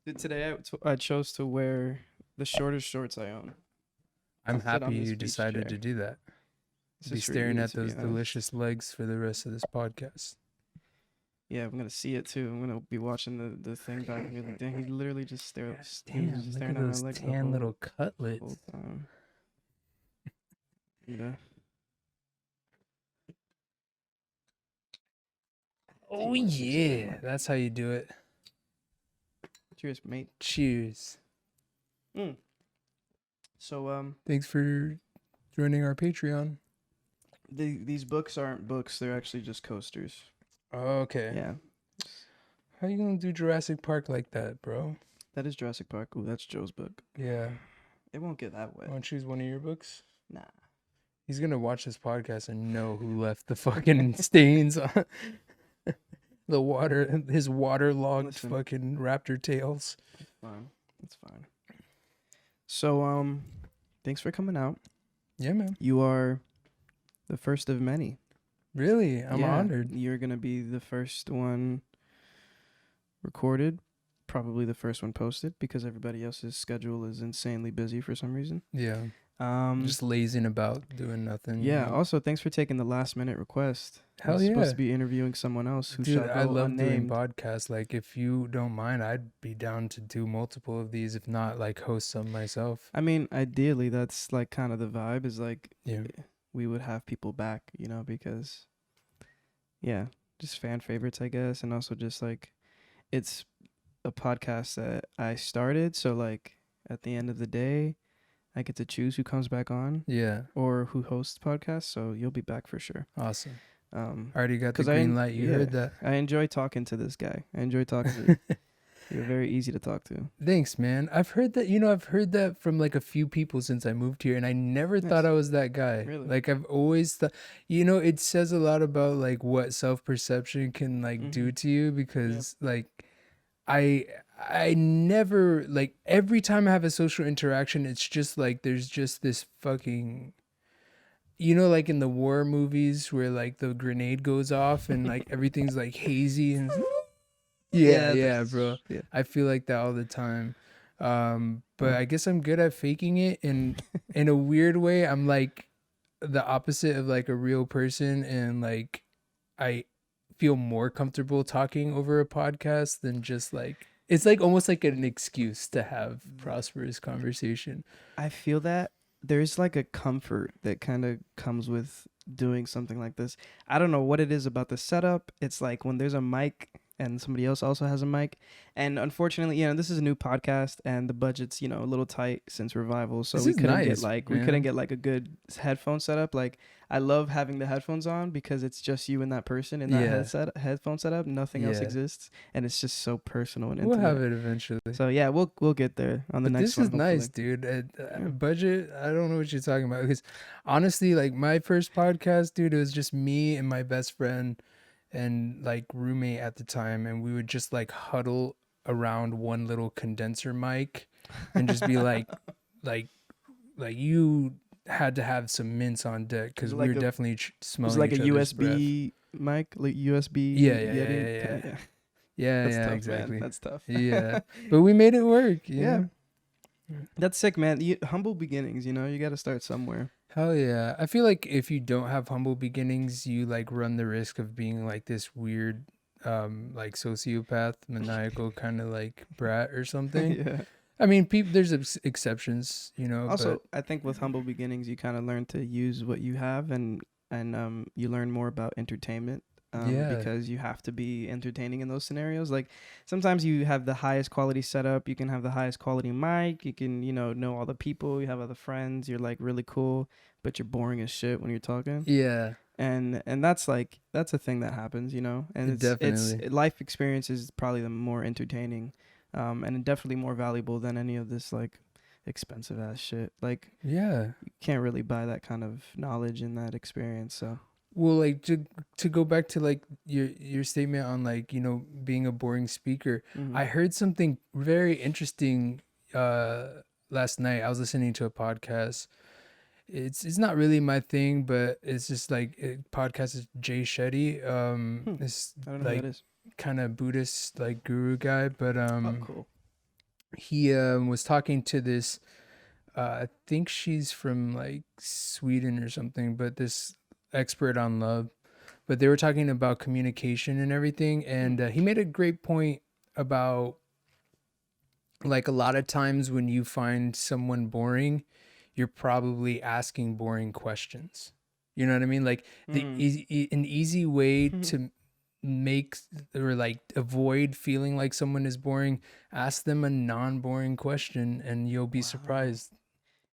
Today I chose to wear the shortest shorts I own. I'm Sit on happy this you beach decided to chair. do that. It's Be just for staring ease, at to be those honest. delicious legs for the rest of this podcast. Yeah, I'm gonna see it too. I'm gonna be watching the thing back and be like, dang, he literally just he was Damn, just look at staring at my those legs the tan whole little cutlets. time. Yeah. Oh T-6 yeah, tan. that's how you do it. Cheers, mate. Cheers. Mm. So Thanks for joining our Patreon. these books aren't books. They're actually just coasters. Okay. Yeah. How you gonna do Jurassic Park like that, bro? That is Jurassic Park. Oh, that's Joe's book. Yeah. It won't get that wet. Want to choose one of your books? Nah. He's gonna watch this podcast and know who left the fucking stains on the water, his waterlogged Listen. fucking raptor tails. Fine. That's fine. So thanks for coming out. Yeah, man. You are the first of many. Really, I'm honored. You're gonna be the first one recorded, probably the first one posted because everybody else's schedule is insanely busy for some reason. Yeah. Um Just lazing about, doing nothing. yeah, you know? also thanks for taking the last minute request. I Hell was supposed to yeah. be interviewing someone else who Dude, shall I go love doing unnamed. podcasts. Like, if you don't mind, I'd be down to do multiple of these, if not, like, host some myself. I mean, ideally that's like kind of the vibe is like Yeah. we would have people back, because yeah, just fan favorites, I guess, and also just like it's a podcast that I started, so like at the end of the day, I get to choose who comes back on Yeah. or who hosts podcasts. So you'll be back for sure. Awesome. Um, Already got the 'cause green light. You heard that. I enjoy talking to this guy. I enjoy talking to you. You're very easy to talk to. Thanks, man. I've heard that from like a few people since I moved here, and I never thought Nice. I was that guy. Really? Like, I've always thought, it says a lot about like what self-perception can like do to you, because like I never, like, every time I have a social interaction, it's just like there's just this fucking, like in the war movies where like the grenade goes off and like everything's like hazy and yeah, bro. Yeah. I feel like that all the time. But I guess I'm good at faking it, and in a weird way, I'm like the opposite of like a real person, and like I feel more comfortable talking over a podcast than just like, it's like almost like an excuse to have prosperous conversation. I feel that there's like a comfort that kind of comes with doing something like this. I don't know what it is about the setup. It's like when there's a mic and somebody else also has a mic. And unfortunately, this is a new podcast and the budget's, a little tight since revival. So This we is couldn't nice, get like man. a good headphone setup. Like I love having the headphones on because it's just you and that person in that headphone setup. Nothing else Yeah. exists, and it's just so personal and We'll intimate. have it eventually. So yeah, we'll get there on the But next this one. is nice, hopefully. dude. Budget, I don't know what you're talking about. Because honestly, like my first podcast, dude, it was just me and my best friend and like roommate at the time, and we would just like huddle around one little condenser mic and just be like you had to have some mints on deck, because we were definitely smelling like each a other's USB mic, like USB. Yeah, That's yeah, tough, exactly. man. That's tough. Yeah, but we made it work. Yeah. That's sick, man. Humble beginnings, you got to start somewhere. Hell yeah. I feel like if you don't have humble beginnings, you like run the risk of being like this weird like sociopath, maniacal kind of like brat or something. Yeah. I mean, there's exceptions, Also, but I think with humble beginnings, you kind of learn to use what you have, and you learn more about entertainment. Because you have to be entertaining in those scenarios. Like sometimes you have the highest quality setup, you can have the highest quality mic, you can know all the people, you have other friends, you're like really cool, but you're boring as shit when you're talking. Yeah. And that's a thing that happens, and it's life experience is probably the more entertaining, and definitely more valuable than any of this like expensive ass shit. Like you can't really buy that kind of knowledge and that experience. So well, like to go back to like your statement on like being a boring speaker, I heard something very interesting last night. I was listening to a podcast. It's not really my thing, but it's just like podcast is Jay Shetty. This I don't know like who that is. kind of Buddhist like guru guy, but Oh, cool. he was talking to this, I think she's from like Sweden or something, but this expert on love. But they were talking about communication and everything, and he made a great point about like a lot of times when you find someone boring, you're probably asking boring questions. You know what I mean? Like Mm. an easy way to make or like avoid feeling like someone is boring, ask them a non-boring question and you'll be Wow. surprised.